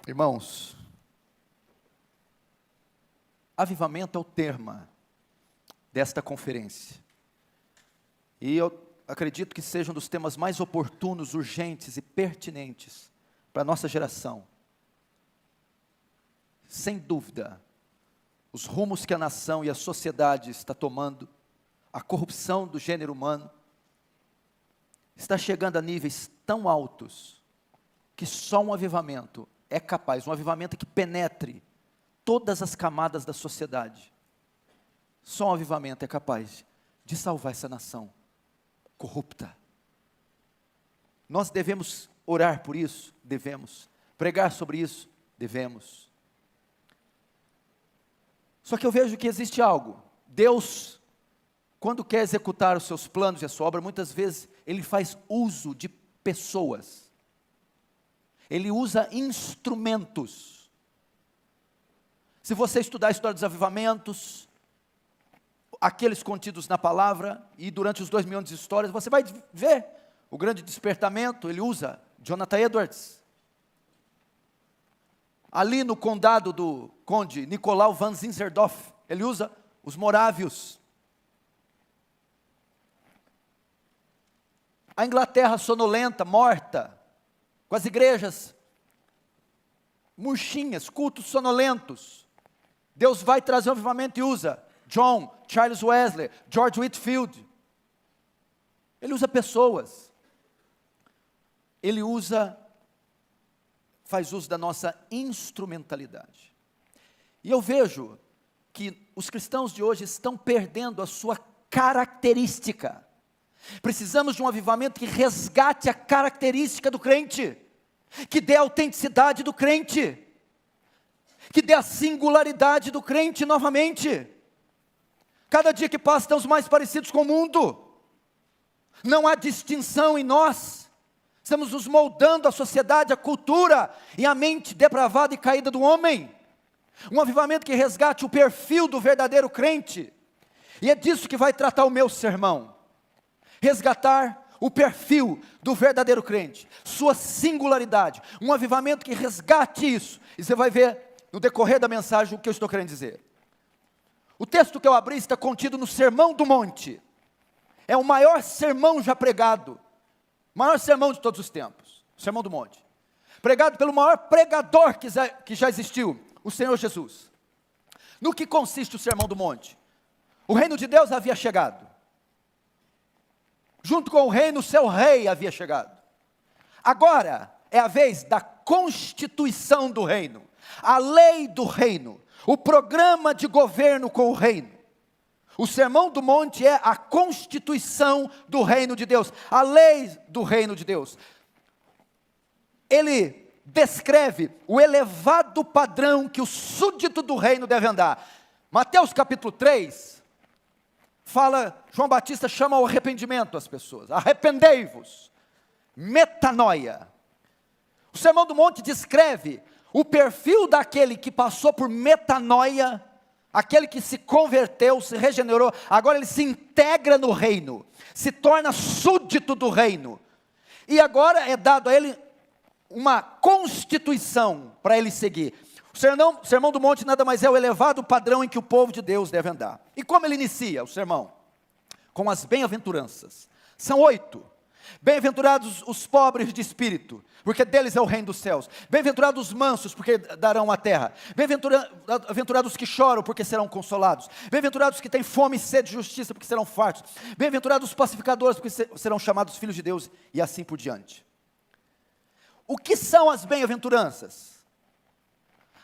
Irmãos, avivamento é o tema desta conferência. E eu acredito que seja um dos temas mais oportunos, urgentes e pertinentes para a nossa geração. Sem dúvida, os rumos que a nação e a sociedade está tomando, a corrupção do gênero humano, está chegando a níveis tão altos, que só um avivamento é capaz, um avivamento que penetre todas as camadas da sociedade. Só um avivamento é capaz de salvar essa nação corrupta. Nós devemos orar por isso? Devemos. Pregar sobre isso? Devemos. Só que eu vejo que existe algo. Deus, quando quer executar os seus planos e a sua obra, muitas vezes Ele faz uso de pessoas. Ele usa instrumentos. Se você estudar a história dos avivamentos, aqueles contidos na palavra, e durante os 2000 anos de história, você vai ver o grande despertamento. Ele usa Jonathan Edwards. Ali no condado do conde Nicolau van Zinzendorf, ele usa os morávios. A Inglaterra sonolenta, morta, com as igrejas murchinhas, cultos sonolentos. Deus vai trazer um avivamento e usa John, Charles Wesley, George Whitefield. Ele usa pessoas. Ele faz uso da nossa instrumentalidade. E eu vejo que os cristãos de hoje estão perdendo a sua característica. Precisamos de um avivamento que resgate a característica do crente, que dê a autenticidade do crente, que dê a singularidade do crente novamente. Cada dia que passa estamos mais parecidos com o mundo, não há distinção em nós, estamos nos moldando à sociedade, à cultura e à mente depravada e caída do homem. Um avivamento que resgate o perfil do verdadeiro crente, e é disso que vai tratar o meu sermão. Resgatar o perfil do verdadeiro crente, sua singularidade, um avivamento que resgate isso, e você vai ver no decorrer da mensagem o que eu estou querendo dizer. O texto que eu abri está contido no Sermão do Monte, é o maior sermão já pregado, maior sermão de todos os tempos, o Sermão do Monte, pregado pelo maior pregador que já existiu, o Senhor Jesus. No que consiste o Sermão do Monte? O reino de Deus havia chegado, junto com o reino, o seu rei havia chegado. Agora é a vez da constituição do reino, a lei do reino, o programa de governo com o reino. O Sermão do Monte é a constituição do reino de Deus, a lei do reino de Deus. Ele descreve o elevado padrão que o súdito do reino deve andar. Mateus capítulo 3, João Batista chama ao arrependimento as pessoas. Arrependei-vos. Metanoia. O Sermão do Monte descreve o perfil daquele que passou por metanoia, aquele que se converteu, se regenerou, agora ele se integra no reino, se torna súdito do reino, e agora é dado a ele uma constituição para ele seguir. O Sermão do Monte nada mais é o elevado padrão em que o povo de Deus deve andar. E como ele inicia o sermão? Com as bem-aventuranças. São 8. Bem-aventurados os pobres de espírito, porque deles é o reino dos céus. Bem-aventurados os mansos, porque darão a terra. Bem-aventurados os que choram, porque serão consolados. Bem-aventurados os que têm fome e sede de justiça, porque serão fartos. Bem-aventurados os pacificadores, porque serão chamados filhos de Deus, e assim por diante. O que são as bem-aventuranças?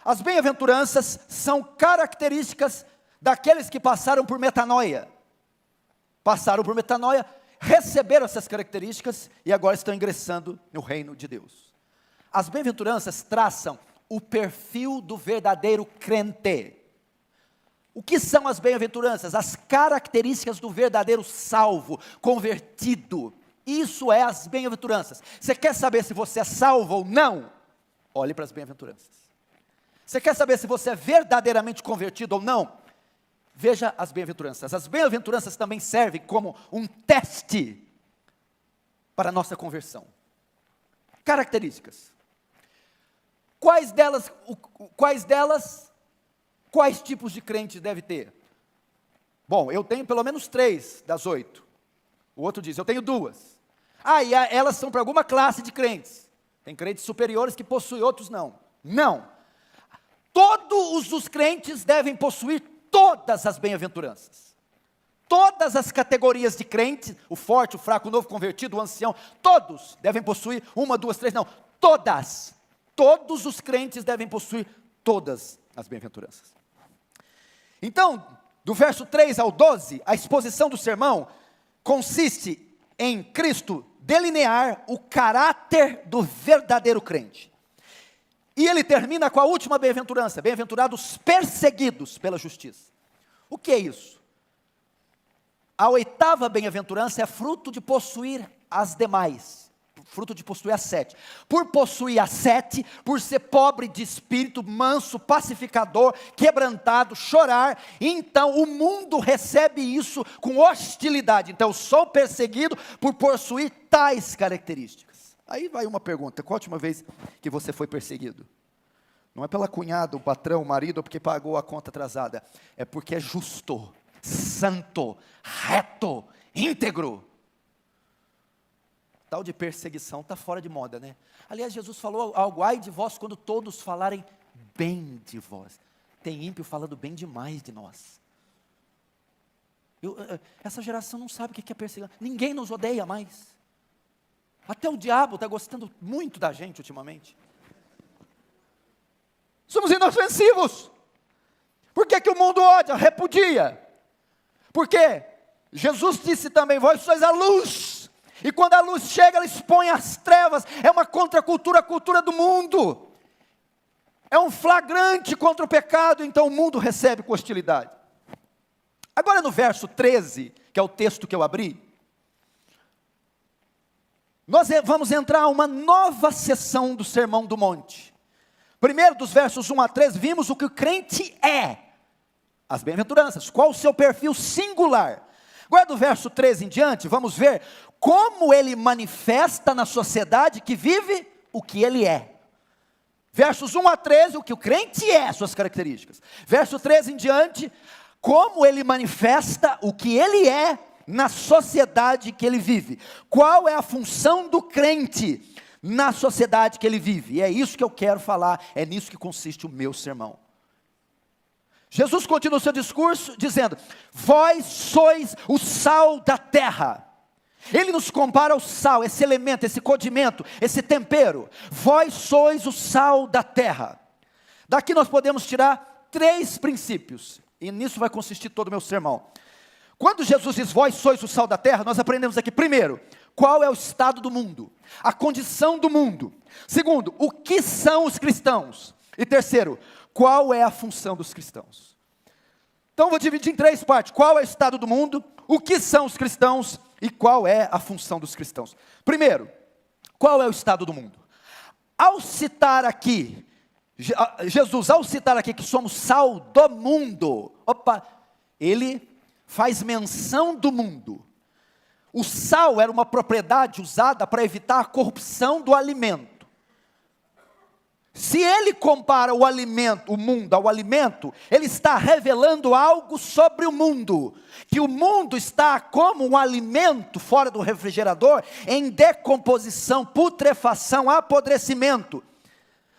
As bem-aventuranças são características daqueles que passaram por metanoia. Passaram por metanoia, receberam essas características e agora estão ingressando no reino de Deus. As bem-aventuranças traçam o perfil do verdadeiro crente. O que são as bem-aventuranças? As características do verdadeiro salvo, convertido. Isso é as bem-aventuranças. Você quer saber se você é salvo ou não? Olhe para as bem-aventuranças. Você quer saber se você é verdadeiramente convertido ou não? Veja as bem-aventuranças. As bem-aventuranças também servem como um teste para a nossa conversão. Características. Quais quais tipos de crentes deve ter? Bom, eu tenho pelo menos 3 das 8. O outro diz, eu tenho 2. E elas são para alguma classe de crentes. Tem crentes superiores que possuem, outros não. Não. Todos os crentes devem possuir todas as bem-aventuranças. Todas as categorias de crentes, o forte, o fraco, o novo convertido, o ancião, todos devem possuir 1, 2, 3, não. Todas. Todos os crentes devem possuir todas as bem-aventuranças. Então, do verso 3 ao 12, a exposição do sermão consiste em Cristo delinear o caráter do verdadeiro crente. E ele termina com a última bem-aventurança: bem-aventurados perseguidos pela justiça. O que é isso? A 8ª bem-aventurança é fruto de possuir as demais, fruto de possuir as 7. Por possuir as 7, por ser pobre de espírito, manso, pacificador, quebrantado, chorar, então o mundo recebe isso com hostilidade. Então eu sou perseguido por possuir tais características. Aí vai uma pergunta: qual a última vez que você foi perseguido? Não é pela cunhada, o patrão, o marido, ou porque pagou a conta atrasada. É porque é justo, santo, reto, íntegro. Tal de perseguição está fora de moda, né? Aliás, Jesus falou algo: ai de vós quando todos falarem bem de vós. Tem ímpio falando bem demais de nós. Essa geração não sabe o que é perseguição. Ninguém nos odeia mais. Até o diabo está gostando muito da gente ultimamente. Somos inofensivos. Por que o mundo odia, repudia? Porque Jesus disse também: vós sois a luz. E quando a luz chega, ela expõe as trevas. É uma contracultura, a cultura do mundo. É um flagrante contra o pecado, então o mundo recebe com hostilidade. Agora no verso 13, que é o texto que eu abri, nós vamos entrar a uma nova sessão do Sermão do Monte. Primeiro, dos versos 1 a 3, vimos o que o crente é. As bem-aventuranças, qual o seu perfil singular. Agora do verso 13 em diante, vamos ver como ele manifesta na sociedade que vive o que ele é. Versos 1 a 13, o que o crente é, suas características. Verso 13 em diante, como ele manifesta o que ele é na sociedade que ele vive. Qual é a função do crente na sociedade que ele vive? E é isso que eu quero falar, é nisso que consiste o meu sermão. Jesus continua o seu discurso dizendo: vós sois o sal da terra. Ele nos compara ao sal, esse elemento, esse condimento, esse tempero. Vós sois o sal da terra. Daqui nós podemos tirar 3 princípios, e nisso vai consistir todo o meu sermão. Quando Jesus diz vós sois o sal da terra, nós aprendemos aqui, primeiro, qual é o estado do mundo, a condição do mundo. Segundo, o que são os cristãos. E terceiro, qual é a função dos cristãos. Então vou dividir em 3 partes: qual é o estado do mundo, o que são os cristãos e qual é a função dos cristãos. Primeiro, qual é o estado do mundo? Ao citar aqui, Jesus, ao citar aqui que somos sal do mundo, ele faz menção do mundo. O sal era uma propriedade usada para evitar a corrupção do alimento. Se ele compara o mundo ao alimento, ele está revelando algo sobre o mundo, que o mundo está como um alimento fora do refrigerador, em decomposição, putrefação, apodrecimento.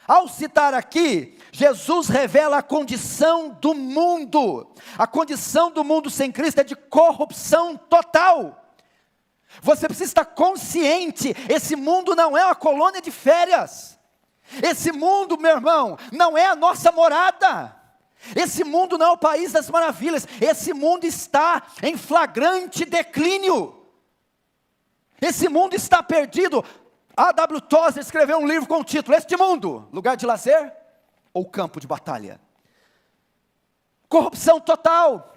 Ao citar aqui, Jesus revela a condição do mundo. A condição do mundo sem Cristo é de corrupção total. Você precisa estar consciente, esse mundo não é uma colônia de férias. Esse mundo, meu irmão, não é a nossa morada. Esse mundo não é o país das maravilhas. Esse mundo está em flagrante declínio. Esse mundo está perdido. A.W. Tozer escreveu um livro com o título: Este Mundo, Lugar de Lazer ou Campo de Batalha? Corrupção total.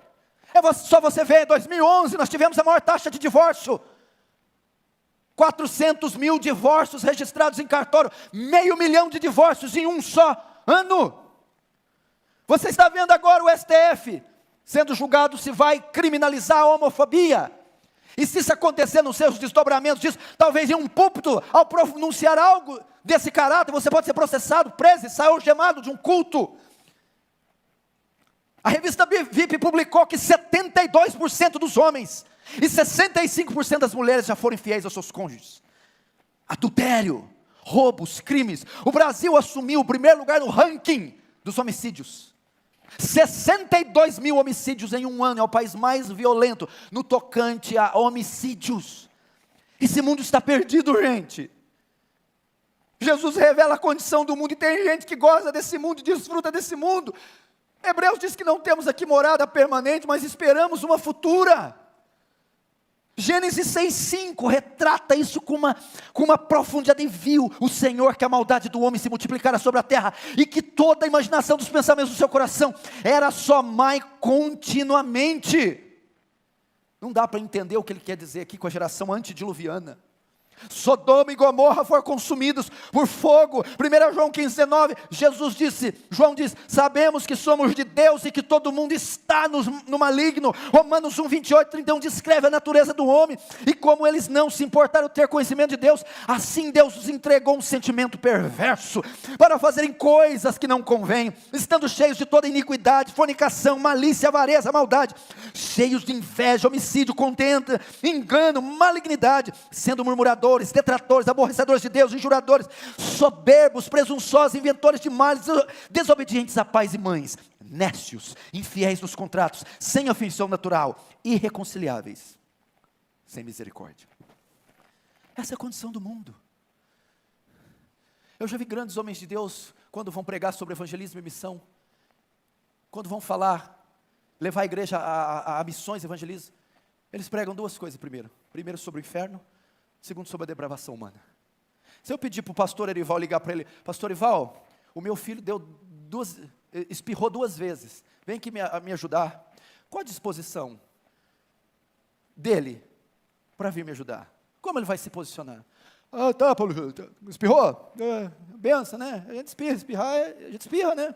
Só você vê, em 2011 nós tivemos a maior taxa de divórcio. 400 mil divórcios registrados em cartório, 500 mil de divórcios em um só ano. Você está vendo agora o STF sendo julgado se vai criminalizar a homofobia. E se isso acontecer nos seus desdobramentos disso, talvez em um púlpito, ao pronunciar algo desse caráter, você pode ser processado, preso e sair algemado de um culto. A revista VIP publicou que 72% dos homens e 65% das mulheres já foram infiéis aos seus cônjuges. Adultério, roubos, crimes. O Brasil assumiu o primeiro lugar no ranking dos homicídios. 62 mil homicídios em um ano, é o país mais violento no tocante a homicídios. Esse mundo está perdido, gente. Jesus revela a condição do mundo, e tem gente que goza desse mundo, desfruta desse mundo. Hebreus diz que não temos aqui morada permanente, mas esperamos uma futura. Gênesis 6,5 retrata isso com uma profundidade, e viu o Senhor que a maldade do homem se multiplicara sobre a terra, e que toda a imaginação dos pensamentos do seu coração era só má continuamente. Não dá para entender o que ele quer dizer aqui com a geração antediluviana. Sodoma e Gomorra foram consumidos por fogo. 1 João 15,19, João diz, sabemos que somos de Deus e que todo mundo está no maligno. Romanos 1,28-31 descreve a natureza do homem, e como eles não se importaram ter conhecimento de Deus, assim Deus os entregou um sentimento perverso, para fazerem coisas que não convêm, estando cheios de toda iniquidade, fornicação, malícia, avareza, maldade, cheios de inveja, homicídio, contenda, engano, malignidade, sendo murmuradores, detratores, aborrecedores de Deus, injuradores, soberbos, presunçosos, inventores de males, desobedientes a pais e mães, nécios, infiéis nos contratos, sem afeição natural, irreconciliáveis, sem misericórdia. Essa é a condição do mundo. Eu já vi grandes homens de Deus, quando vão pregar sobre evangelismo e missão, quando vão falar, levar a igreja a missões, evangelismo, eles pregam duas coisas primeiro sobre o inferno, segundo, sobre a depravação humana. Se eu pedir para o pastor Erival ligar para ele, pastor Erival, o meu filho espirrou 2 vezes, vem aqui me ajudar. Qual a disposição dele para vir me ajudar? Como ele vai se posicionar? Ah, tá, Paulo, espirrou? Benção, né? A gente espirra, né?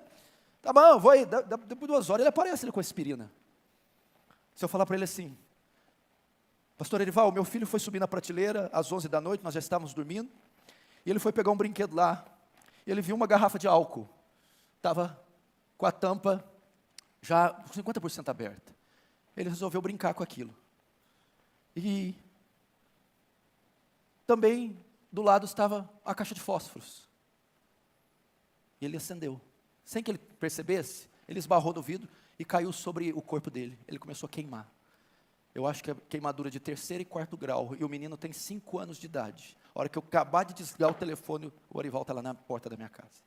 Tá bom, vou aí, depois de 2 horas, ele aparece com a aspirina. Se eu falar para ele assim, pastor Erival, meu filho foi subir na prateleira às 11 da noite, nós já estávamos dormindo, e ele foi pegar um brinquedo lá, e ele viu uma garrafa de álcool, estava com a tampa já 50% aberta. Ele resolveu brincar com aquilo. E também do lado estava a caixa de fósforos. E ele acendeu. Sem que ele percebesse, ele esbarrou no vidro e caiu sobre o corpo dele. Ele começou a queimar. Eu acho que é queimadura de 3º e 4º grau, e o menino tem 5 anos de idade. A hora que eu acabar de desligar o telefone, o Orival está lá na porta da minha casa.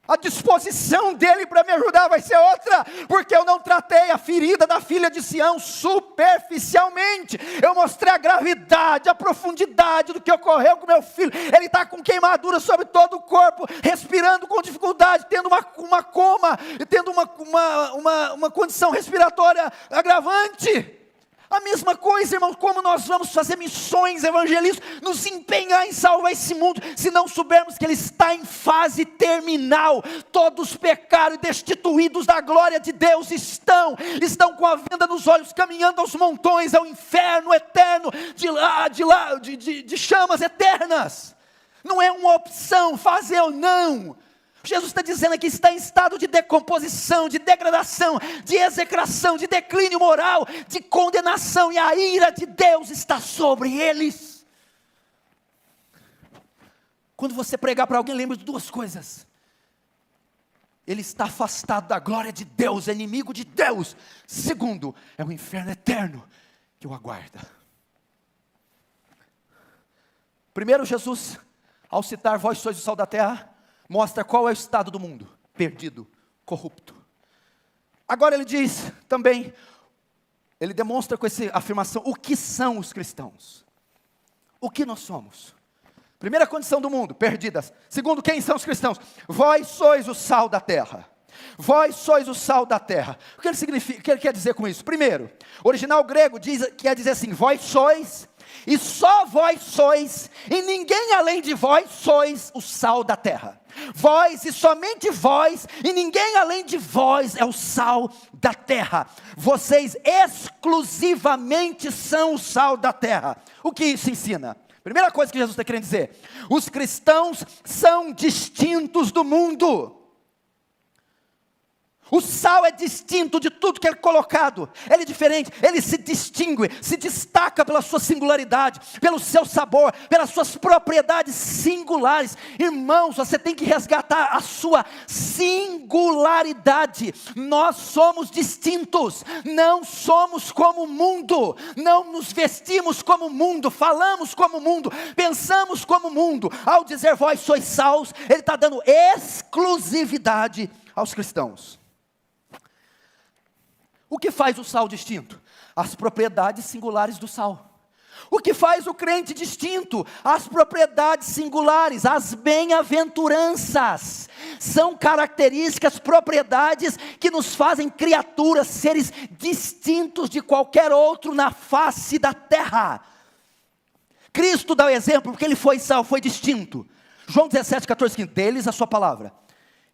A disposição dele para me ajudar vai ser outra, porque eu não tratei a ferida da filha de Sião superficialmente. Eu mostrei a gravidade, a profundidade do que ocorreu com meu filho. Ele está com queimadura sobre todo o corpo, respirando com dificuldade, tendo uma coma, tendo uma condição respiratória agravante. A mesma coisa, irmãos, como nós vamos fazer missões evangelísticas, nos empenhar em salvar esse mundo, se não soubermos que ele está em fase terminal. Todos pecaram e destituídos da glória de Deus estão com a venda nos olhos, caminhando aos montões, ao inferno eterno, de chamas eternas. Não é uma opção, fazer ou não. Jesus está dizendo aqui, está em estado de decomposição, de degradação, de execração, de declínio moral, de condenação, e a ira de Deus está sobre eles. Quando você pregar para alguém, lembre de 2 coisas. Ele está afastado da glória de Deus, é inimigo de Deus. Segundo, é o inferno eterno que o aguarda. Primeiro, Jesus, ao citar vós sois o sal da terra, mostra qual é o estado do mundo: perdido, corrupto. Agora ele diz também, ele demonstra com essa afirmação o que são os cristãos. O que nós somos. Primeira condição do mundo, perdidas. Segundo, quem são os cristãos? Vós sois o sal da terra. Vós sois o sal da terra. O que ele significa? O que ele quer dizer com isso? Primeiro, o original grego quer dizer assim: vós sois, e só vós sois, e ninguém além de vós sois o sal da terra. Vós e somente vós, e ninguém além de vós é o sal da terra. Vocês exclusivamente são o sal da terra. O que isso ensina? Primeira coisa que Jesus está querendo dizer: os cristãos são distintos do mundo. O sal é distinto de tudo que é colocado, ele é diferente, ele se distingue, se destaca pela sua singularidade, pelo seu sabor, pelas suas propriedades singulares. Irmãos, você tem que resgatar a sua singularidade. Nós somos distintos, não somos como o mundo, não nos vestimos como o mundo, falamos como o mundo, pensamos como o mundo. Ao dizer vós sois sals, ele está dando exclusividade aos cristãos. O que faz o sal distinto? As propriedades singulares do sal. O que faz o crente distinto? As propriedades singulares, as bem-aventuranças. São características, propriedades que nos fazem criaturas, seres distintos de qualquer outro na face da terra. Cristo dá o exemplo, porque ele foi sal, foi distinto. João 17, 14, 15, deles a sua palavra,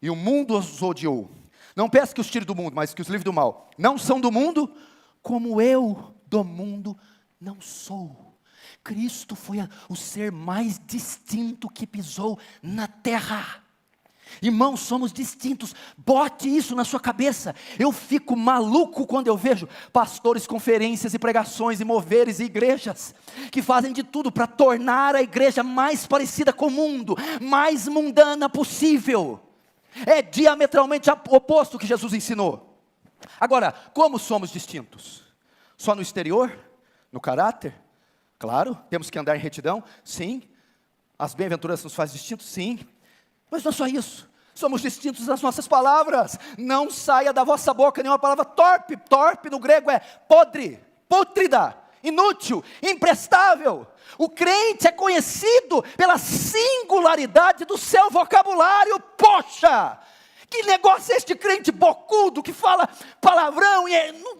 e o mundo os odiou. Não peço que os tire do mundo, mas que os livre do mal. Não são do mundo, como eu do mundo não sou. Cristo foi o ser mais distinto que pisou na terra. Irmãos, somos distintos. Bote isso na sua cabeça. Eu fico maluco quando eu vejo pastores, conferências e pregações e moveres e igrejas que fazem de tudo para tornar a igreja mais parecida com o mundo, mais mundana possível. É diametralmente oposto ao que Jesus ensinou. Agora, como somos distintos? Só no exterior? No caráter? Claro, temos que andar em retidão? Sim. As bem-aventuranças nos fazem distintos? Sim. Mas não é só isso. Somos distintos nas nossas palavras. Não saia da vossa boca nenhuma palavra torpe. Torpe no grego é podre, pútrida, inútil, imprestável. O crente é conhecido pela singularidade do seu vocabulário. Poxa, que negócio é este crente bocudo que fala palavrão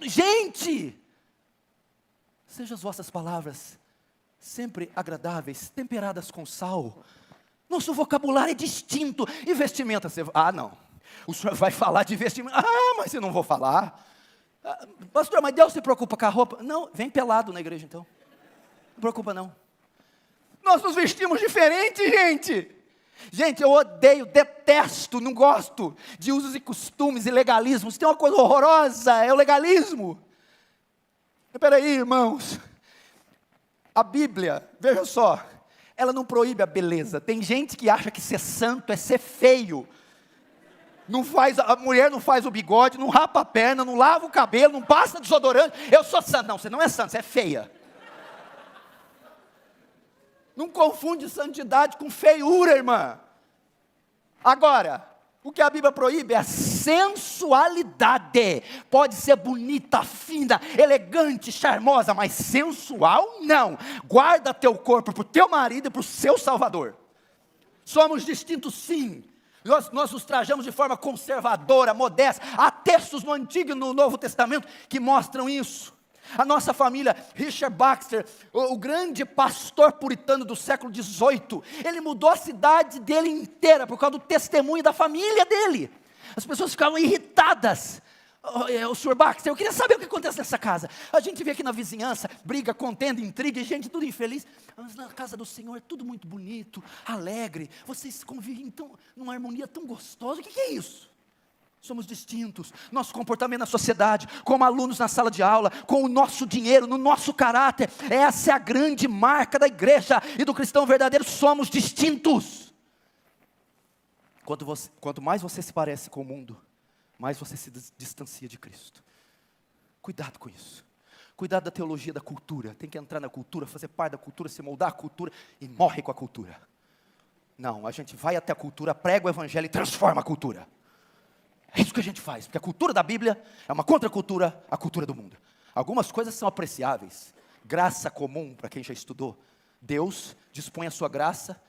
gente, sejam as vossas palavras sempre agradáveis, temperadas com sal. Nosso vocabulário é distinto. E vestimenta, não, o senhor vai falar de vestimenta, mas eu não vou falar. Pastor, mas Deus se preocupa com a roupa? Não, vem pelado na igreja então. Não preocupa não. Nós nos vestimos diferente, gente. Gente, eu odeio, detesto, não gosto de usos e costumes e legalismos. Tem uma coisa horrorosa, é o legalismo. Espera aí, irmãos. A Bíblia, veja só, ela não proíbe a beleza. Tem gente que acha que ser santo é ser feio. A mulher não faz o bigode, não rapa a perna, não lava o cabelo, não passa desodorante. Eu sou santo. Não, você não é santo, você é feia. Não confunde santidade com feiura, irmã. Agora, o que a Bíblia proíbe é a sensualidade. Pode ser bonita, fina, elegante, charmosa, mas sensual não. Guarda teu corpo para o teu marido e para o seu Salvador. Somos distintos sim. Nós nos trajamos de forma conservadora, modesta. Há textos no Antigo e no Novo Testamento que mostram isso. A nossa família, Richard Baxter, o grande pastor puritano do século XVIII, ele mudou a cidade dele inteira por causa do testemunho da família dele. As pessoas ficavam irritadas. O senhor Baxter, eu queria saber o que acontece nessa casa. A gente vê aqui na vizinhança, briga, contenda, intriga, gente tudo infeliz. Mas na casa do Senhor é tudo muito bonito, alegre. Vocês convivem numa harmonia tão gostosa. O que é isso? Somos distintos, nosso comportamento na sociedade, como alunos na sala de aula, com o nosso dinheiro, no nosso caráter. Essa é a grande marca da igreja e do cristão verdadeiro. Somos distintos. Quanto mais você se parece com o mundo, mais você se distancia de Cristo. Cuidado com isso. Cuidado da teologia da cultura. Tem que entrar na cultura, fazer parte da cultura, se moldar a cultura e morre com a cultura. Não, a gente vai até a cultura, prega o evangelho e transforma a cultura. É isso que a gente faz, porque a cultura da Bíblia é uma contracultura à cultura do mundo. Algumas coisas são apreciáveis. Graça comum, para quem já estudou. Deus dispõe a sua graça,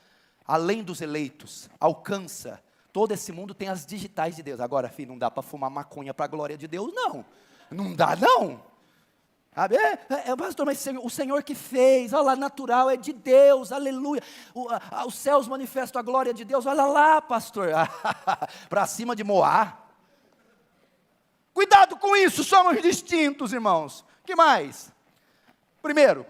além dos eleitos, alcança. Todo esse mundo tem as digitais de Deus. Agora, filho, não dá para fumar maconha para a glória de Deus, não. Não dá, não. Pastor, mas o Senhor que fez, olha lá, natural, é de Deus, aleluia. Os céus manifestam a glória de Deus, olha lá, pastor, para cima de Moá. Cuidado com isso, somos distintos, irmãos. Que mais? Primeiro,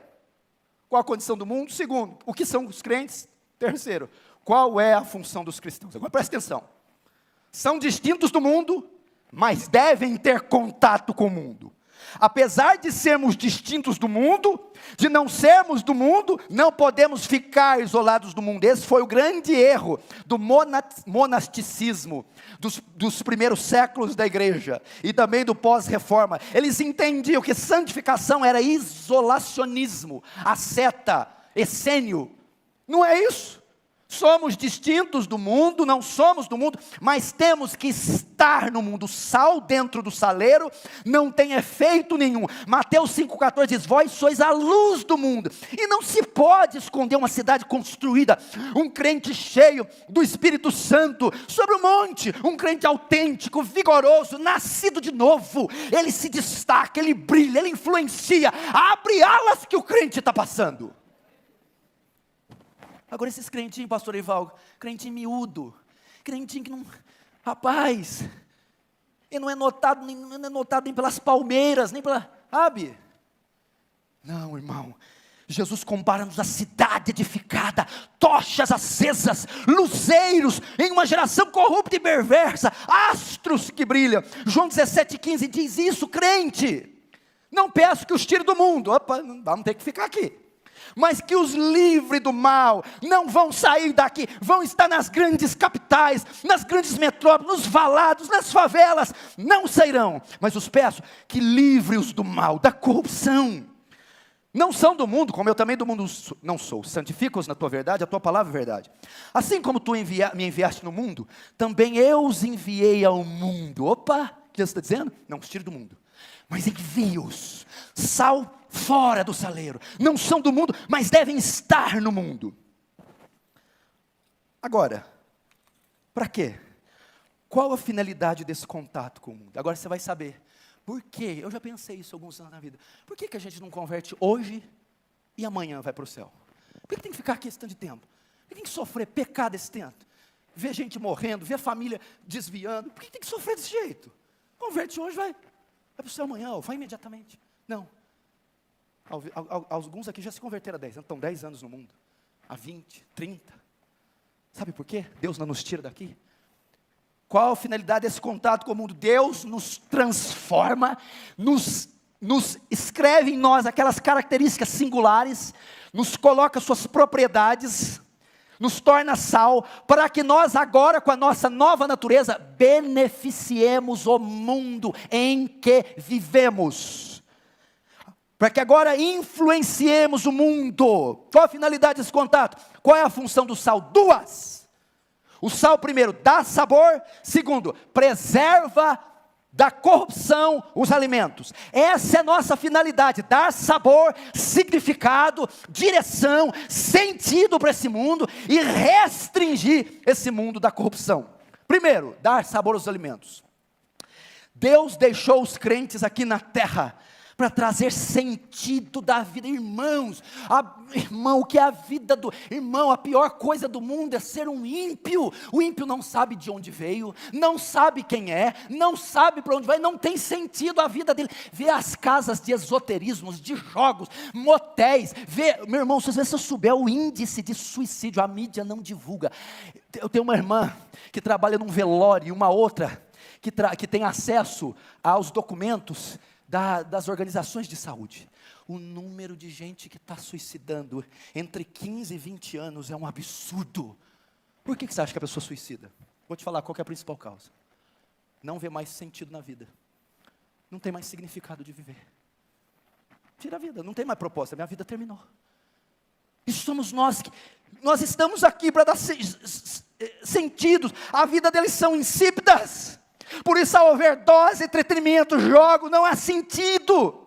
qual a condição do mundo? Segundo, o que são os crentes? Terceiro, qual é a função dos cristãos? Agora presta atenção. São distintos do mundo, mas devem ter contato com o mundo. Apesar de sermos distintos do mundo, de não sermos do mundo, não podemos ficar isolados do mundo. Esse foi o grande erro do monasticismo dos primeiros séculos da igreja e também do pós-reforma. Eles entendiam que santificação era isolacionismo, asceta, essênio. Não é isso. Somos distintos do mundo, não somos do mundo, mas temos que estar no mundo. O sal dentro do saleiro não tem efeito nenhum. Mateus 5,14 diz, vós sois a luz do mundo. E não se pode esconder uma cidade construída, um crente cheio do Espírito Santo, sobre o monte, um crente autêntico, vigoroso, nascido de novo. Ele se destaca, ele brilha, ele influencia, abre alas que o crente está passando. Agora esses crentinhos, pastor Ivaldo, crentinho miúdo, crentinho que não, rapaz, ele não é notado nem pelas palmeiras, nem pela, sabe? Não, irmão, Jesus compara-nos a cidade edificada, tochas acesas, luzeiros, em uma geração corrupta e perversa, astros que brilham. João 17,15 diz isso, crente, não peço que os tire do mundo, opa, vamos ter que ficar aqui. Mas que os livre do mal, não vão sair daqui, vão estar nas grandes capitais, nas grandes metrópoles, nos valados, nas favelas, não sairão, mas os peço que livre-os do mal, da corrupção, não são do mundo, como eu também do mundo não sou, santifica-os na tua verdade, a tua palavra é verdade, assim como tu me enviaste no mundo, também eu os enviei ao mundo. Opa, o que Jesus está dizendo? Não os tire do mundo, mas envie-os, sal fora do saleiro, não são do mundo, mas devem estar no mundo. Agora, para quê? Qual a finalidade desse contato com o mundo? Agora você vai saber, por quê? Eu já pensei isso alguns anos na vida, por que a gente não converte hoje e amanhã vai para o céu? Por que tem que ficar aqui esse tanto de tempo? Por que tem que sofrer pecado esse tanto? Ver gente morrendo, ver a família desviando, por que tem que sofrer desse jeito? Converte hoje, vai para o céu amanhã, ou vai imediatamente. Não. Alguns aqui já se converteram há 10 anos, estão 10 anos no mundo, há 20, 30. Sabe por quê? Deus não nos tira daqui. Qual a finalidade desse contato com o mundo? Deus nos transforma, nos escreve em nós aquelas características singulares, nos coloca suas propriedades, nos torna sal, para que nós agora, com a nossa nova natureza, beneficiemos o mundo em que vivemos. Para que agora influenciemos o mundo. Qual a finalidade desse contato? Qual é a função do sal? Duas. O sal, primeiro, dá sabor. Segundo, preserva da corrupção os alimentos. Essa é a nossa finalidade, dar sabor, significado, direção, sentido para esse mundo e restringir esse mundo da corrupção. Primeiro, dar sabor aos alimentos. Deus deixou os crentes aqui na terra para trazer sentido da vida. Irmãos, irmão, o que é a vida do irmão? A pior coisa do mundo é ser um ímpio. O ímpio não sabe de onde veio, não sabe quem é, não sabe para onde vai, não tem sentido a vida dele. Vê as casas de esoterismos, de jogos, motéis, meu irmão, se você souber o índice de suicídio, a mídia não divulga. Eu tenho uma irmã que trabalha num velório e uma outra que tem acesso aos documentos das organizações de saúde. O número de gente que está suicidando entre 15 e 20 anos é um absurdo. Por que você acha que a pessoa suicida? Vou te falar qual que é a principal causa. Não vê mais sentido na vida. Não tem mais significado de viver. Tira a vida, não tem mais propósito, a minha vida terminou. E somos nós estamos aqui para dar sentidos. A vida deles são insípidas. Por isso a overdose, entretenimento, jogo, não há sentido.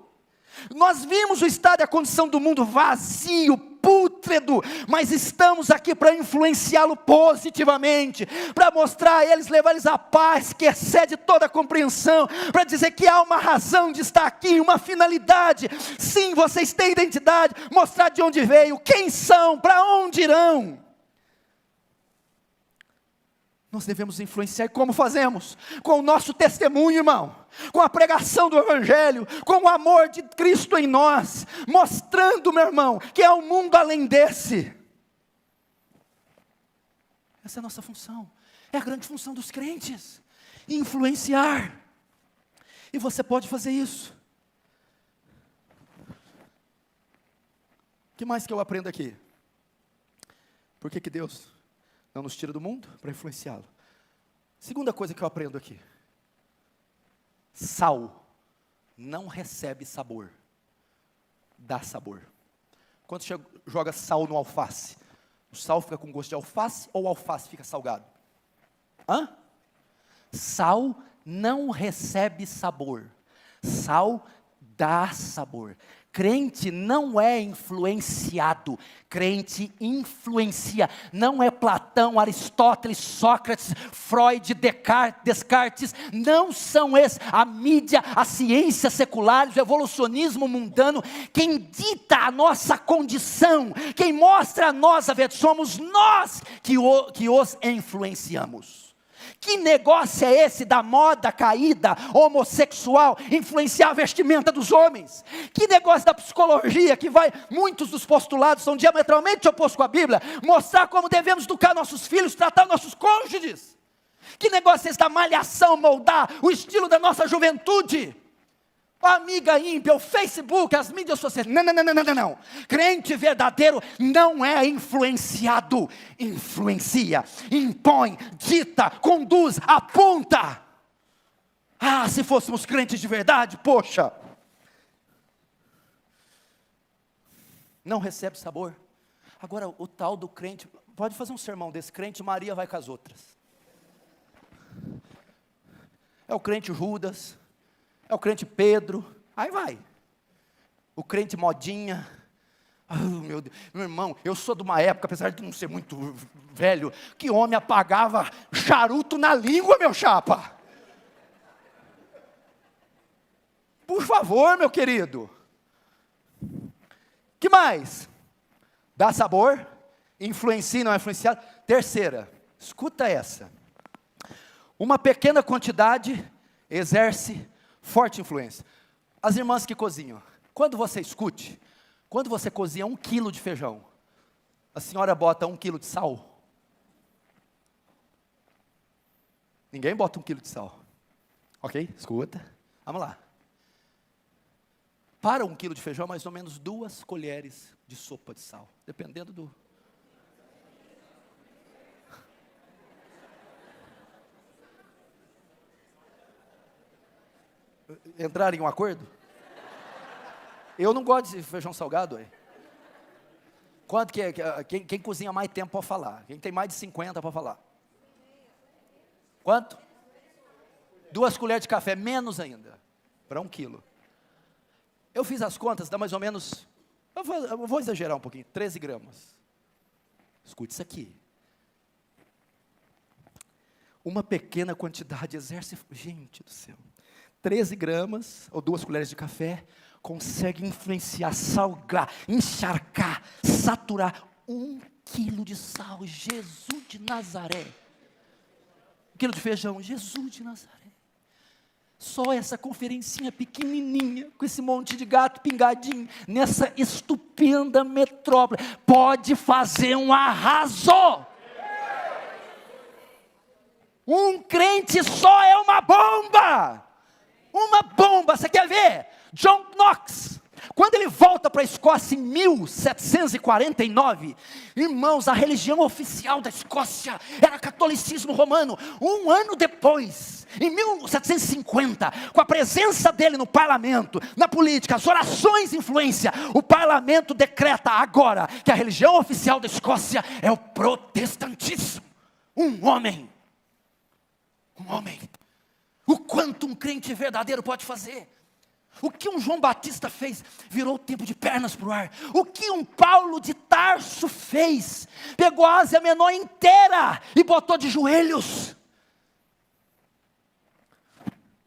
Nós vimos o estado e a condição do mundo vazio, puto, pútrido, mas estamos aqui para influenciá-lo positivamente, para mostrar a eles, levar eles à paz que excede toda a compreensão, para dizer que há uma razão de estar aqui, uma finalidade. Sim, vocês têm identidade, mostrar de onde veio, quem são, para onde irão. Nós devemos influenciar, e como fazemos? Com o nosso testemunho, irmão, com a pregação do Evangelho, com o amor de Cristo em nós, mostrando, meu irmão, que há um mundo além desse. Essa é a nossa função, é a grande função dos crentes, influenciar, e você pode fazer isso. O que mais que eu aprendo aqui? Por que Deus não nos tira do mundo? Para influenciá-lo. Segunda coisa que eu aprendo aqui: sal não recebe sabor, dá sabor. Quando você joga sal no alface, o sal fica com gosto de alface ou o alface fica salgado? Sal não recebe sabor, sal dá sabor. Crente não é influenciado, crente influencia. Não é Platão, Aristóteles, Sócrates, Freud, Descartes, não são esses, a mídia, a ciência secular, o evolucionismo mundano, quem dita a nossa condição, quem mostra a nós a verdade, somos nós que os influenciamos. Que negócio é esse da moda caída, homossexual, influenciar a vestimenta dos homens? Que negócio da psicologia, que muitos dos postulados são diametralmente opostos com a Bíblia, mostrar como devemos educar nossos filhos, tratar nossos cônjuges? Que negócio é esse da malhação, moldar o estilo da nossa juventude? A amiga ímpia, o Facebook, as mídias sociais, não. Crente verdadeiro não é influenciado, influencia, impõe, dita, conduz, aponta. Se fôssemos crentes de verdade, poxa. Não recebe sabor. Agora, o tal do crente, pode fazer um sermão desse, crente Maria vai com as outras. É o crente Judas, é o crente Pedro, aí vai. O crente modinha. Meu Deus, meu irmão, eu sou de uma época, apesar de não ser muito velho, que homem apagava charuto na língua, meu chapa. Por favor, meu querido. Que mais? Dá sabor, influencia, não é influenciado. Terceira, escuta essa. Uma pequena quantidade exerce forte influência. As irmãs que cozinham, quando você cozinha 1 quilo de feijão, a senhora bota 1 quilo de sal? Ninguém bota 1 quilo de sal. Ok? Escuta. Vamos lá. Para 1 quilo de feijão, mais ou menos 2 colheres de sopa de sal, dependendo do... Entrar em um acordo? Eu não gosto de feijão salgado. Quanto que é? Quem cozinha mais tempo pode falar? Quem tem mais de 50 pode falar? Quanto? 2 colheres de café, menos ainda, para 1 quilo. Eu fiz as contas, dá mais ou menos, eu vou exagerar um pouquinho, 13 gramas. Escute isso aqui. Uma pequena quantidade exerce, gente do céu, 13 gramas, ou 2 colheres de café, consegue influenciar, salgar, encharcar, saturar 1 quilo de sal. Jesus de Nazaré. 1 quilo de feijão, Jesus de Nazaré. Só essa conferencinha pequenininha, com esse monte de gato pingadinho, nessa estupenda metrópole, pode fazer um arraso. Um crente só é uma bomba. Uma bomba, você quer ver? John Knox, quando ele volta para a Escócia em 1749, irmãos, a religião oficial da Escócia era catolicismo romano. 1 ano depois, em 1750, com a presença dele no parlamento, na política, as orações de influência, o parlamento decreta agora que a religião oficial da Escócia é o protestantismo. Um homem. O quanto um crente verdadeiro pode fazer. O que um João Batista fez, virou o tempo de pernas para o ar. O que um Paulo de Tarso fez, pegou a Ásia Menor inteira e botou de joelhos.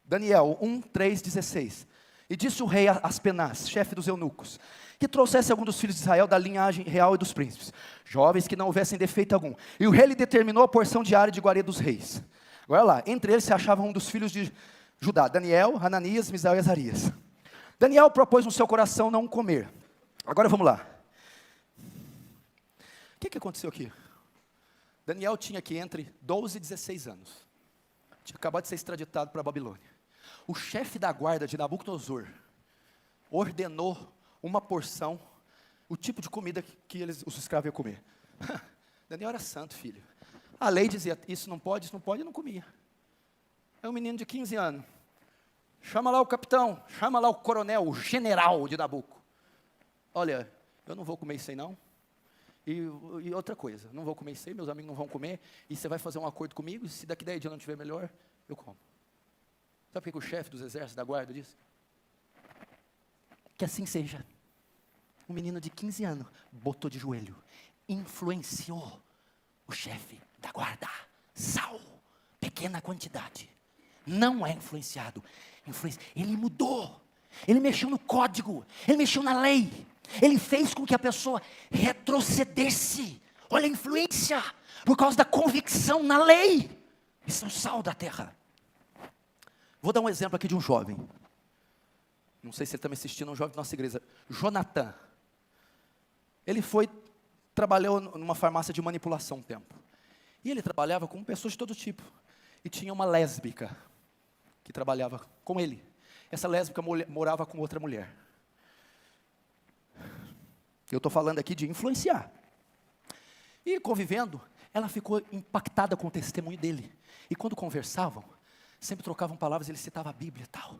Daniel 1:3-16. E disse o rei Aspenaz, chefe dos eunucos, que trouxesse algum dos filhos de Israel da linhagem real e dos príncipes, jovens que não houvessem defeito algum. E o rei lhe determinou a porção diária de iguaria dos reis. Agora lá, entre eles se achava um dos filhos de Judá, Daniel, Hananias, Misael e Azarias. Daniel propôs no seu coração não comer. Agora vamos lá. O que aconteceu aqui? Daniel tinha aqui entre 12 e 16 anos. Tinha acabado de ser extraditado para a Babilônia. O chefe da guarda de Nabucodonosor ordenou uma porção, o tipo de comida que os escravos iam comer. Daniel era santo, filho. A lei dizia, isso não pode, e não comia. É um menino de 15 anos. Chama lá o capitão, chama lá o coronel, o general de Nabuco. Olha, eu não vou comer isso aí não. E outra coisa, não vou comer isso aí, meus amigos não vão comer. E você vai fazer um acordo comigo, e se daqui 10 dias não estiver melhor, eu como. Sabe por que o chefe dos exércitos da guarda disse? Que assim seja. Um menino de 15 anos botou de joelho, influenciou o chefe da guarda, Saul, pequena quantidade. Não é influenciado. Ele mudou. Ele mexeu no código. Ele mexeu na lei. Ele fez com que a pessoa retrocedesse. Olha a influência. Por causa da convicção na lei. Isso é o sal da terra. Vou dar um exemplo aqui de um jovem. Não sei se ele está me assistindo, um jovem da nossa igreja. Jonathan. Ele trabalhou numa farmácia de manipulação um tempo. E ele trabalhava com pessoas de todo tipo. E tinha uma lésbica que trabalhava com ele. Essa lésbica morava com outra mulher. Eu estou falando aqui de influenciar. E convivendo, ela ficou impactada com o testemunho dele. E quando conversavam, sempre trocavam palavras, ele citava a Bíblia e tal.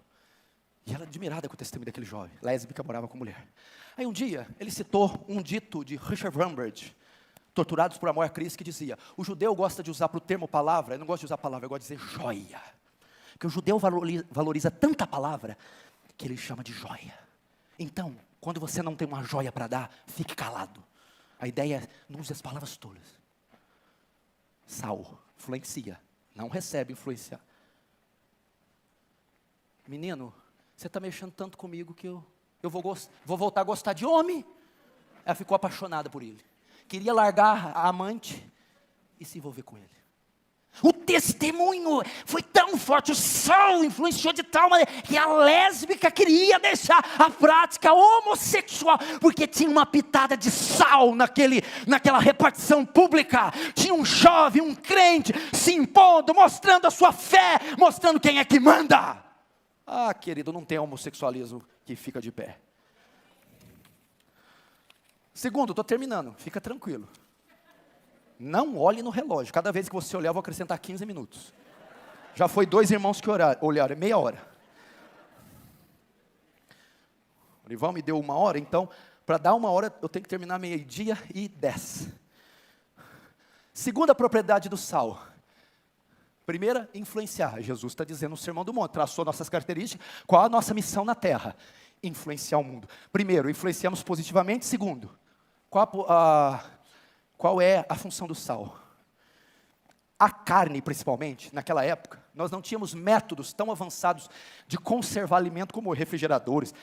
E ela admirada com o testemunho daquele jovem. Lésbica morava com mulher. Aí um dia, ele citou um dito de Richard Rambert, Torturados por Amor a Cristo, que dizia, o judeu gosta de usar para o termo palavra, ele não gosta de usar palavra, ele gosta de dizer joia. Porque o judeu valoriza tanta palavra, que ele chama de joia. Então, quando você não tem uma joia para dar, fique calado. A ideia é, não use as palavras tolas. Saul, influencia, não recebe influenciar. Menino, você está mexendo tanto comigo que eu vou voltar a gostar de homem. Ela ficou apaixonada por ele. Queria largar a amante e se envolver com ele. O testemunho foi tão forte, o sal influenciou de tal maneira que a lésbica queria deixar a prática homossexual, porque tinha uma pitada de sal naquela repartição pública. Tinha um jovem, um crente, se impondo, mostrando a sua fé, mostrando quem é que manda. Ah, querido, não tem homossexualismo que fica de pé. Segundo, estou terminando, fica tranquilo. Não olhe no relógio, cada vez que você olhar eu vou acrescentar 15 minutos. Já foi 2 irmãos que olharam, meia hora. O Rival me deu 1 hora, então, para dar 1 hora, eu tenho que terminar 12:10. Segunda propriedade do sal. Primeira, influenciar. Jesus está dizendo no Sermão do Monte, traçou nossas características, qual a nossa missão na terra? Influenciar o mundo. Primeiro, influenciamos positivamente. Segundo, qual é a função do sal? A carne, principalmente, naquela época, nós não tínhamos métodos tão avançados de conservar alimento como refrigeradores,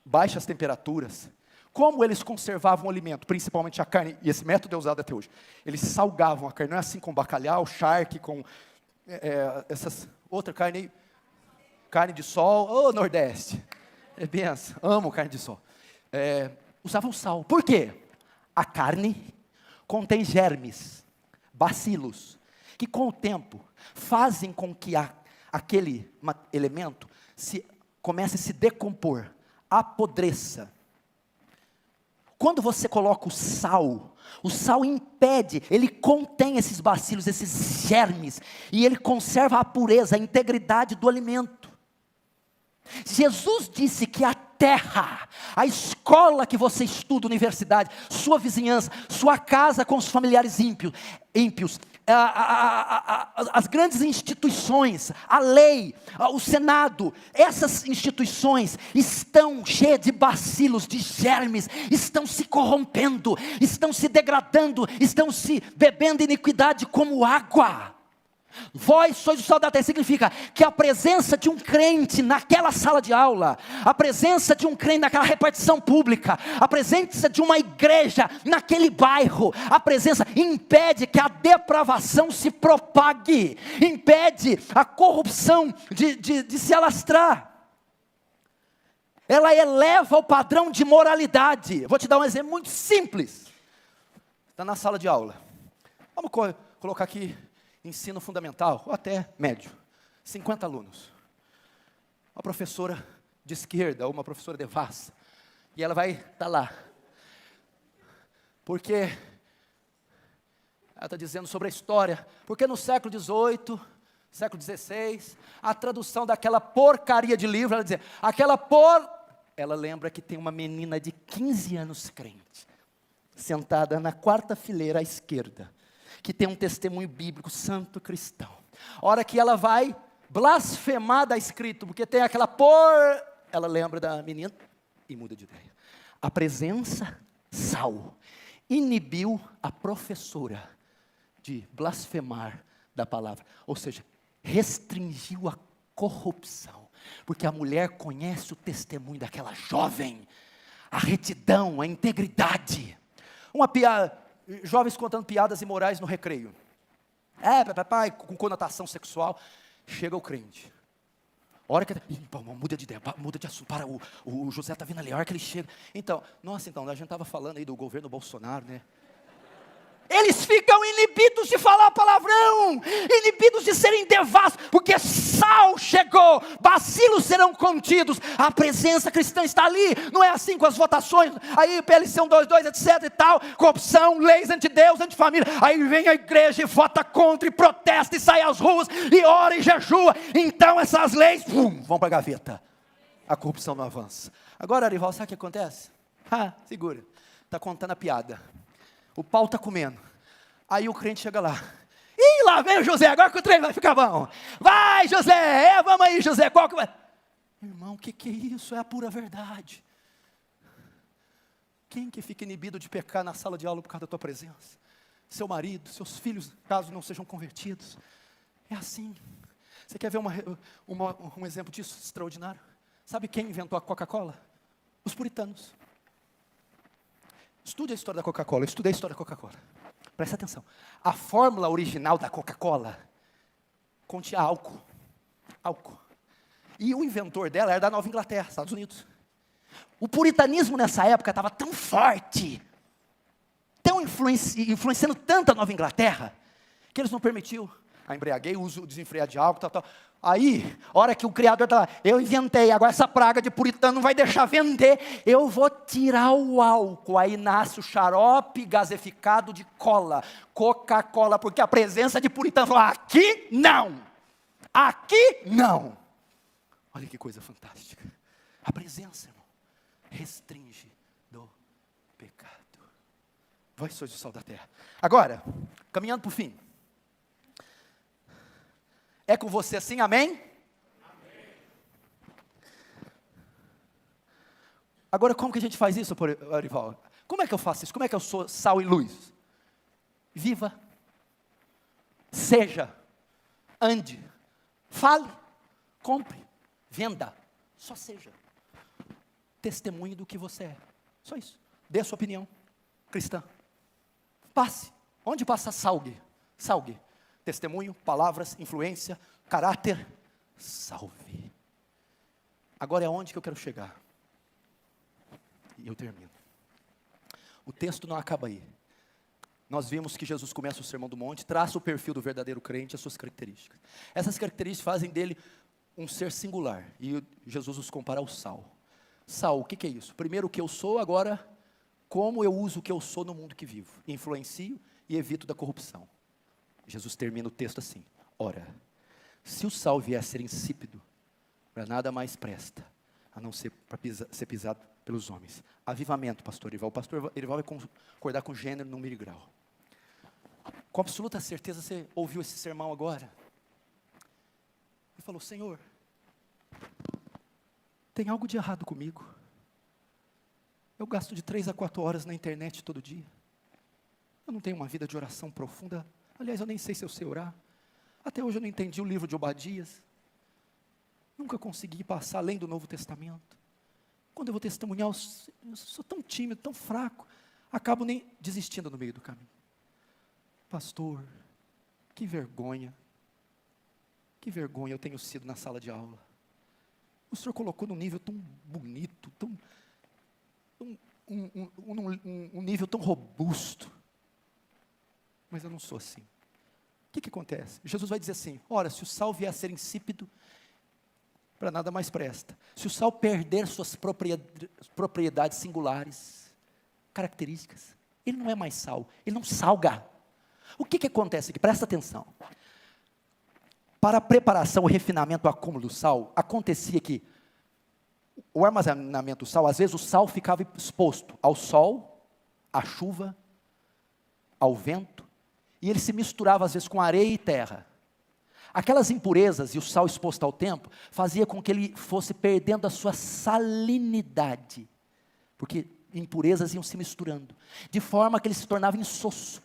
baixas temperaturas. Como eles conservavam o alimento, principalmente a carne, e esse método é usado até hoje. Eles salgavam a carne, não é assim com bacalhau, charque, com essas outra carne aí, carne de sol, Nordeste. É benção, amo carne de sol. Usavam sal. Por quê? A carne contém germes, bacilos, que com o tempo fazem com que aquele elemento comece a se decompor, apodreça. Quando você coloca o sal impede, ele contém esses bacilos, esses germes, e ele conserva a pureza, a integridade do alimento. Jesus disse que a terra, a escola que você estuda, universidade, sua vizinhança, sua casa com os familiares ímpios, as grandes instituições, a lei, o Senado, essas instituições estão cheias de bacilos, de germes, estão se corrompendo, estão se degradando, estão se bebendo iniquidade como água. Vós sois o sal da terra, significa que a presença de um crente naquela sala de aula, a presença de um crente naquela repartição pública, a presença de uma igreja naquele bairro, a presença impede que a depravação se propague, impede a corrupção de se alastrar. Ela eleva o padrão de moralidade. Vou te dar um exemplo muito simples. Está na sala de aula. Vamos colocar aqui ensino fundamental, ou até médio, 50 alunos. Uma professora de esquerda, ou uma professora devassa, e ela vai estar lá. Porque ela está dizendo sobre a história, porque no século XVIII, século XVI, a tradução daquela porcaria de livro, ela dizia, ela lembra que tem uma menina de 15 anos crente, sentada na quarta fileira à esquerda, que tem um testemunho bíblico, santo cristão. A hora que ela vai blasfemar da escrito, porque tem aquela ela lembra da menina e muda de ideia. A presença, sal, inibiu a professora de blasfemar da palavra. Ou seja, restringiu a corrupção. Porque a mulher conhece o testemunho daquela jovem, a retidão, a integridade. Jovens contando piadas imorais no recreio. Papai, com conotação sexual. Chega o crente. Hora que muda de ideia, muda de assunto. Para, o José está vindo ali, a hora que ele chega. Então, a gente estava falando aí do governo Bolsonaro, né? Eles ficam inibidos de falar palavrão, inibidos de serem devassos, porque sal chegou, bacilos serão contidos, a presença cristã está ali. Não é assim com as votações, aí PL 122, etc e tal, corrupção, leis anti-Deus, anti-família, aí vem a igreja e vota contra, e protesta, e sai às ruas, e ora e jejua, então essas leis, vão para a gaveta, a corrupção não avança. Agora, Arival, sabe o que acontece? Segura, está contando a piada. O pau está comendo. Aí o crente chega lá. Ih, lá vem o José, agora que o trem vai ficar bom. Vai, José, vamos aí, José, qual que vai? Irmão, o que é isso? É a pura verdade. Quem que fica inibido de pecar na sala de aula por causa da tua presença? Seu marido, seus filhos, caso não sejam convertidos. É assim. Você quer ver um exemplo disso extraordinário? Sabe quem inventou a Coca-Cola? Os puritanos. Estude a história da Coca-Cola, eu estudei a história da Coca-Cola. Presta atenção. A fórmula original da Coca-Cola continha álcool. E o inventor dela era da Nova Inglaterra, Estados Unidos. O puritanismo nessa época estava tão forte, tão influenciando tanto a Nova Inglaterra, que eles não permitiam a embriaguez, o uso desenfreado de álcool, tal. Aí, a hora que o criador está lá, eu inventei, agora essa praga de puritano não vai deixar vender, eu vou tirar o álcool. Aí nasce o xarope gaseificado de cola, Coca-Cola, porque a presença de puritano falou, aqui não, Olha que coisa fantástica. A presença, irmão, restringe do pecado. Vós sois o sal da terra. Agora, caminhando para o fim. É com você assim, amém? Amém. Agora, como que a gente faz isso, Arival? Como é que eu faço isso? Como é que eu sou sal e luz? Viva, seja, ande, fale, compre, venda, só seja. Testemunhe do que você é, só isso. Dê a sua opinião cristã. Passe, onde passa salgue. Testemunho, palavras, influência, caráter, salve. Agora é onde que eu quero chegar. E eu termino. O texto não acaba aí. Nós vimos que Jesus começa o Sermão do Monte, traça o perfil do verdadeiro crente, as suas características. Essas características fazem dele um ser singular. E Jesus os compara ao sal. Sal, o que é isso? Primeiro o que eu sou, agora como eu uso o que eu sou no mundo que vivo. Influencio e evito da corrupção. Jesus termina o texto assim, ora, se o sal vier a ser insípido, para nada mais presta, a não ser para ser pisado pelos homens. Avivamento, pastor Erival. O pastor Erival vai concordar com gênero, número e grau. Com absoluta certeza você ouviu esse sermão agora. E falou: Senhor, tem algo de errado comigo. Eu gasto de 3 a 4 horas na internet todo dia. Eu não tenho uma vida de oração profunda. Aliás, eu nem sei se eu sei orar. Até hoje eu não entendi o livro de Obadias. Nunca consegui passar além do Novo Testamento. Quando eu vou testemunhar, eu sou tão tímido, tão fraco. Acabo nem desistindo no meio do caminho. Pastor, que vergonha. Que vergonha eu tenho sido na sala de aula. O senhor colocou num nível tão bonito, um nível tão robusto. Mas eu não sou assim. O que acontece? Jesus vai dizer assim: ora, se o sal vier a ser insípido, para nada mais presta. Se o sal perder suas propriedades singulares, características, ele não é mais sal, ele não salga. O que acontece aqui? Presta atenção. Para a preparação, o refinamento, o acúmulo do sal, acontecia que o armazenamento do sal, às vezes o sal ficava exposto ao sol, à chuva, ao vento, e ele se misturava às vezes com areia e terra. Aquelas impurezas e o sal exposto ao tempo, fazia com que ele fosse perdendo a sua salinidade, porque impurezas iam se misturando, de forma que ele se tornava insosso,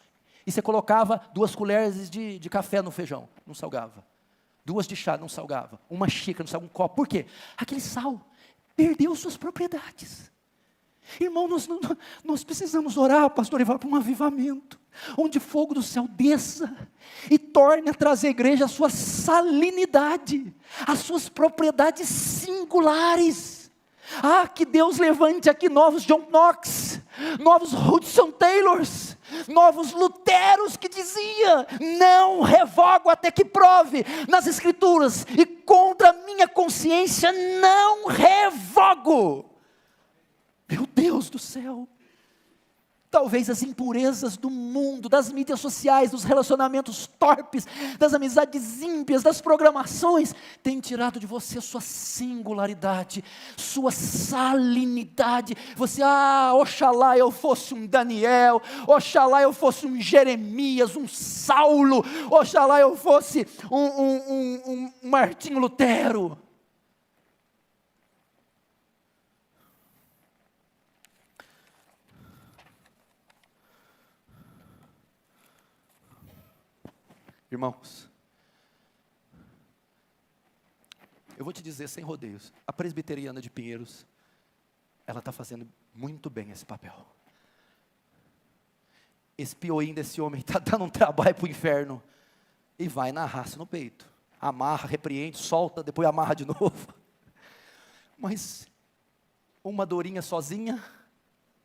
e você colocava 2 colheres de café no feijão, não salgava, 2 de chá, não salgava, 1 xícara, não salgava, um copo. Por quê? Aquele sal perdeu suas propriedades. Irmão, nós precisamos orar, pastor Ivar, para um avivamento, onde fogo do céu desça e torne a trazer à igreja a sua salinidade, as suas propriedades singulares. Que Deus levante aqui novos John Knox, novos Hudson Taylors, novos Luteros que dizia: não revogo até que prove nas escrituras, e contra a minha consciência não revogo. Meu Deus do céu, talvez as impurezas do mundo, das mídias sociais, dos relacionamentos torpes, das amizades ímpias, das programações, tenham tirado de você a sua singularidade, sua salinidade. Você, oxalá eu fosse um Daniel, oxalá eu fosse um Jeremias, um Saulo, oxalá eu fosse um Martinho Lutero. Irmãos, eu vou te dizer sem rodeios, a presbiteriana de Pinheiros, ela está fazendo muito bem esse papel. Esse pioinho desse homem está dando um trabalho para o inferno, e vai na raça no peito, amarra, repreende, solta, depois amarra de novo. Mas uma dorinha sozinha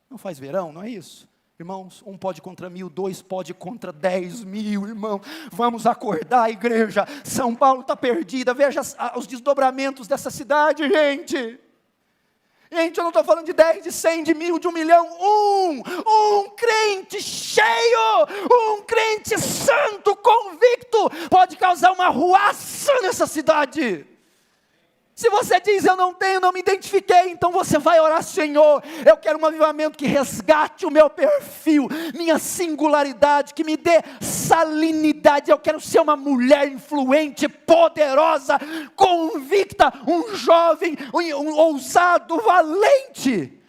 não faz verão, não é isso? Irmãos, 1 pode contra 1000, 2 pode contra 10.000, irmão. Vamos acordar, igreja. São Paulo está perdida. Veja os desdobramentos dessa cidade, gente. Gente, eu não estou falando de 10, de 100, de 1000, de 1 milhão. Um crente cheio, um crente santo, convicto, pode causar uma ruaça nessa cidade. Se você diz: eu não me identifiquei, então você vai orar: Senhor, eu quero um avivamento que resgate o meu perfil, minha singularidade, que me dê salinidade. Eu quero ser uma mulher influente, poderosa, convicta, um jovem, um ousado, valente.